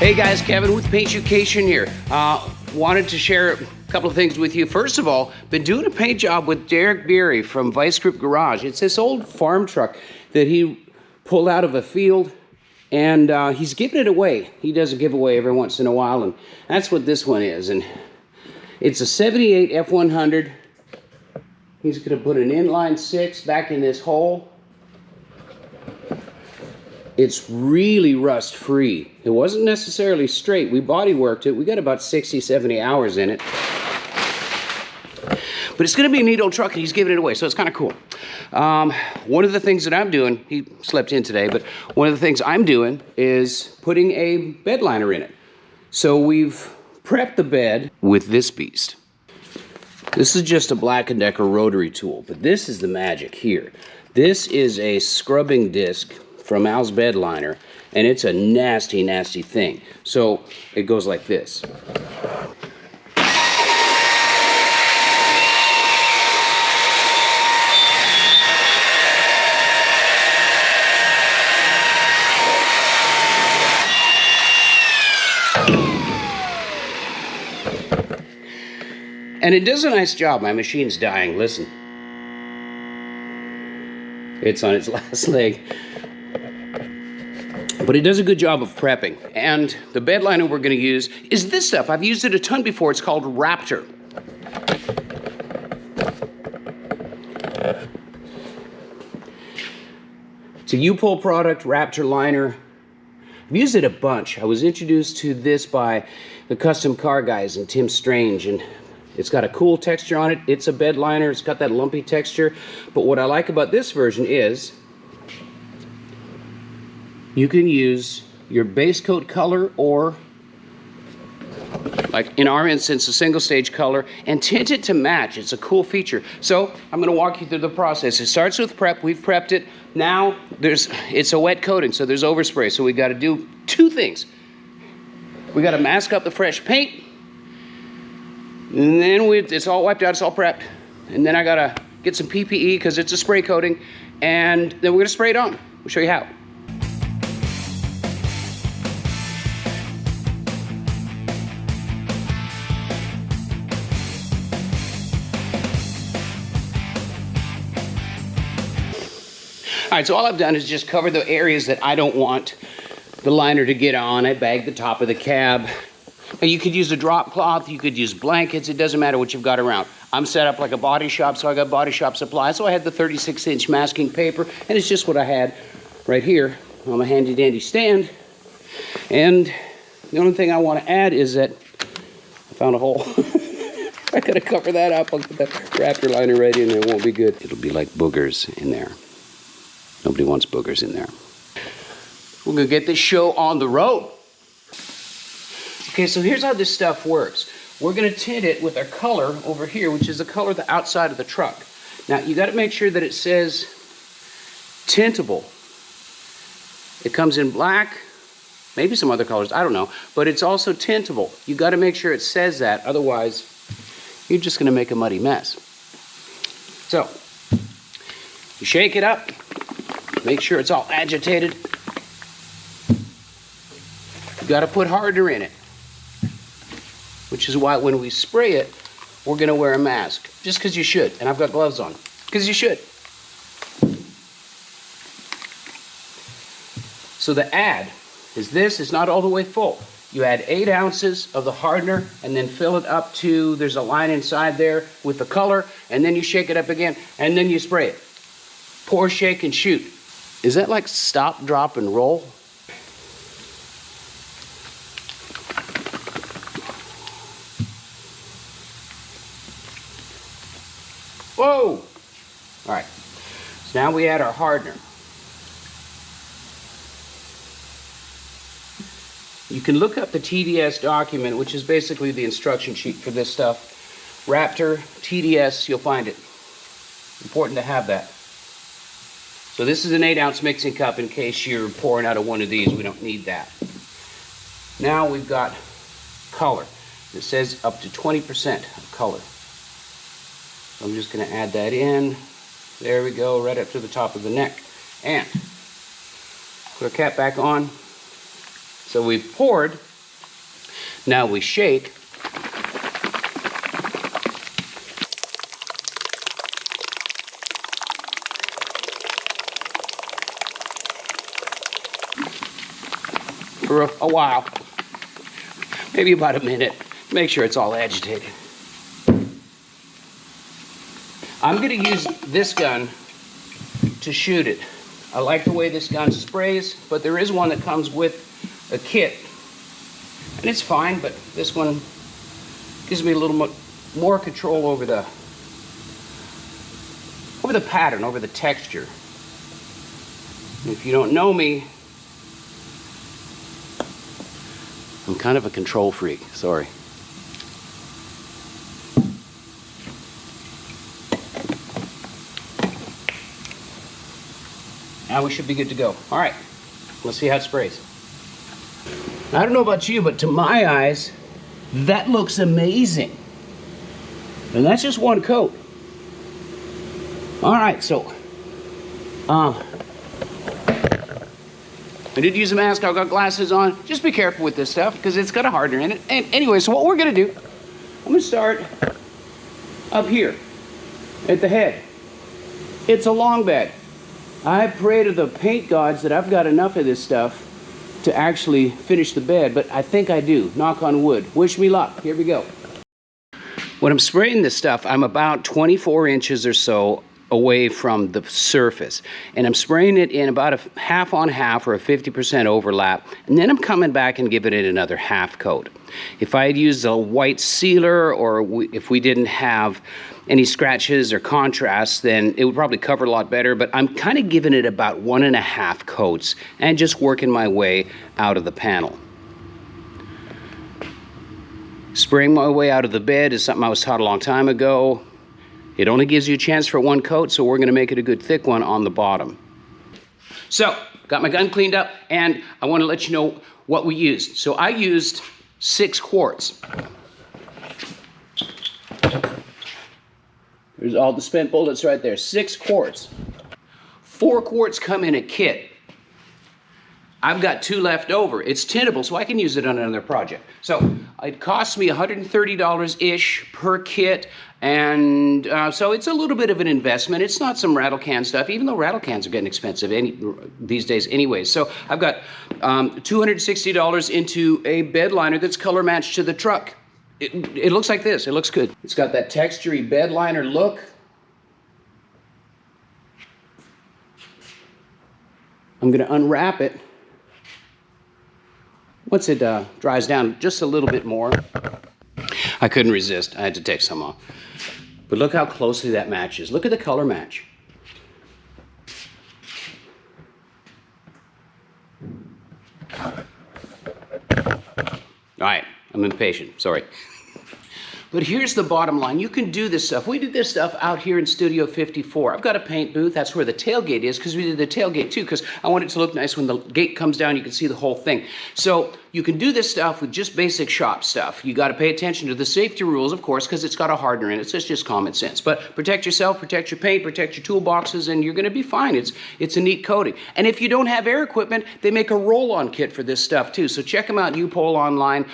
Hey guys, Kevin with Paintucation here. Wanted to share a couple of things with you. First of all, been doing a paint job with Derek Beery from ViceGrip Garage. It's this old farm truck that he pulled out of a field, and he's giving it away. He does a giveaway every once in a while, and that's what this one is. And it's a 78 F100. He's going to put an inline 6 back in this hole. It's really rust free. It wasn't necessarily straight. We body worked it. We got about 60, 70 hours in it. But it's going to be a neat old truck, and he's giving it away, so it's kind of cool. One of the things that I'm doing, he slept in today, but one of the things I'm doing is putting a bed liner in it. So we've prepped the bed with this beast. This is just a Black & Decker rotary tool, but this is the magic here. This is a scrubbing disc from Al's Bedliner, and it's a nasty, nasty thing. So it goes like this. And it does a nice job. My machine's dying. Listen. It's on its last leg. But it does a good job of prepping. And the bed liner we're going to use is this stuff. I've used it a ton before. It's called Raptor. It's a U-Pull product, Raptor liner. I've used it a bunch. I was introduced to this by the Custom Car guys and Tim Strange, and it's got a cool texture on it. It's a bed liner. It's got that lumpy texture. But what I like about this version is you can use your base coat color, or like in our instance, a single stage color, and tint it to match. It's a cool feature. So I'm going to walk you through the process. It starts with prep. We've prepped it. Now it's a wet coating, so there's overspray. So we got to do two things. We got to mask up the fresh paint, and then it's all wiped out. It's all prepped. And then I got to get some PPE because it's a spray coating, and then we're going to spray it on. We'll show you how. All right, so all I've done is just cover the areas that I don't want the liner to get on. I bagged the top of the cab. And you could use a drop cloth, you could use blankets, it doesn't matter what you've got around. I'm set up like a body shop, so I got body shop supplies. So I had the 36-inch masking paper, and it's just what I had right here on my handy dandy stand. And the only thing I want to add is that I found a hole. I gotta cover that up. I'll put that Raptor liner right in there, it won't be good. It'll be like boogers in there. Nobody wants boogers in there. We're gonna get this show on the road. Okay, so here's how this stuff works. We're gonna tint it with our color over here, which is the color of the outside of the truck. Now, you gotta make sure that it says tintable. It comes in black, maybe some other colors, I don't know, but it's also tintable. You gotta make sure it says that, otherwise you're just gonna make a muddy mess. So, you shake it up, make sure it's all agitated. You gotta put hardener in it, which is why when we spray it, we're gonna wear a mask, just because you should. And I've got gloves on, because you should. So the add is this, it's not all the way full. You add 8 ounces of the hardener and then fill it up to, there's a line inside there with the color, and then you shake it up again, and then you spray it. Pour, shake, and shoot. Is that like stop, drop, and roll? Whoa! All right, so now we add our hardener. You can look up the TDS document, which is basically the instruction sheet for this stuff. Raptor, TDS, you'll find it. Important to have that. So this is an 8-ounce mixing cup in case you're pouring out of one of these. We don't need that. Now we've got color. It says up to 20% of color. So I'm just going to add that in. There we go, right up to the top of the neck. And put our cap back on. So we've poured Now we shake. For a while, maybe about a minute. Make sure it's all agitated. I'm going to use this gun to shoot it. I like the way this gun sprays, but there is one that comes with a kit. And it's fine, but this one gives me a little more control over the pattern, over the texture. And if you don't know me, I'm kind of a control freak, sorry. Now we should be good to go. All right, let's see how it sprays. I don't know about you, but to my eyes, that looks amazing. And that's just one coat. All right, so, I did use a mask, I've got glasses on. Just be careful with this stuff, because it's got a hardener in it. And anyway, so what we're gonna do, I'm gonna start up here, at the head. It's a long bed. I pray to the paint gods that I've got enough of this stuff to actually finish the bed, but I think I do. Knock on wood. Wish me luck. Here we go. When I'm spraying this stuff, I'm about 24 inches or so away from the surface, and I'm spraying it in about a half on half or a 50% overlap, and then I'm coming back and giving it another half coat. If I had used a white sealer, or if we didn't have any scratches or contrast, then it would probably cover a lot better, but I'm kind of giving it about 1.5 coats and just working my way out of the panel. Spraying my way out of the bed is something I was taught a long time ago. It only gives you a chance for one coat, so we're going to make it a good thick one on the bottom. So, got my gun cleaned up, and I want to let you know what we used. So I used 6 quarts. There's all the spent bullets right there. 6 quarts. 4 quarts come in a kit. I've got 2 left over. It's tintable, so I can use it on another project. So it cost me $130-ish per kit, and so it's a little bit of an investment. It's not some rattle can stuff, even though rattle cans are getting expensive these days anyway. So I've got $260 into a bed liner that's color matched to the truck. It looks like this. It looks good. It's got that textury bed liner look. I'm going to unwrap it. Once it dries down just a little bit more, I couldn't resist. I had to take some off. But look how closely that matches. Look at the color match. All right, I'm impatient, sorry. But here's the bottom line. You can do this stuff. We did this stuff out here in Studio 54. I've got a paint booth. That's where the tailgate is, because we did the tailgate too, because I want it to look nice. When the gate comes down, you can see the whole thing. So you can do this stuff with just basic shop stuff. You got to pay attention to the safety rules, of course, because it's got a hardener in it. So it's just common sense. But protect yourself, protect your paint, protect your toolboxes, and you're going to be fine. It's a neat coating. And if you don't have air equipment, they make a roll-on kit for this stuff too. So check them out, U-Pole online.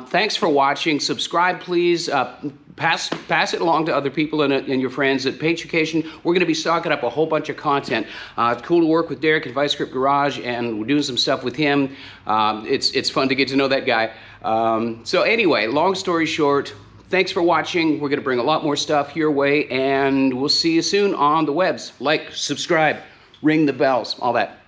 Thanks for watching. Subscribe, please. Pass it along to other people and your friends at Paintucation. We're going to be stocking up a whole bunch of content. It's cool to work with Derek at ViceGrip Garage, and we're doing some stuff with him. It's fun to get to know that guy. So anyway, long story short, thanks for watching. We're going to bring a lot more stuff your way, and we'll see you soon on the webs. Like, subscribe, ring the bells, all that.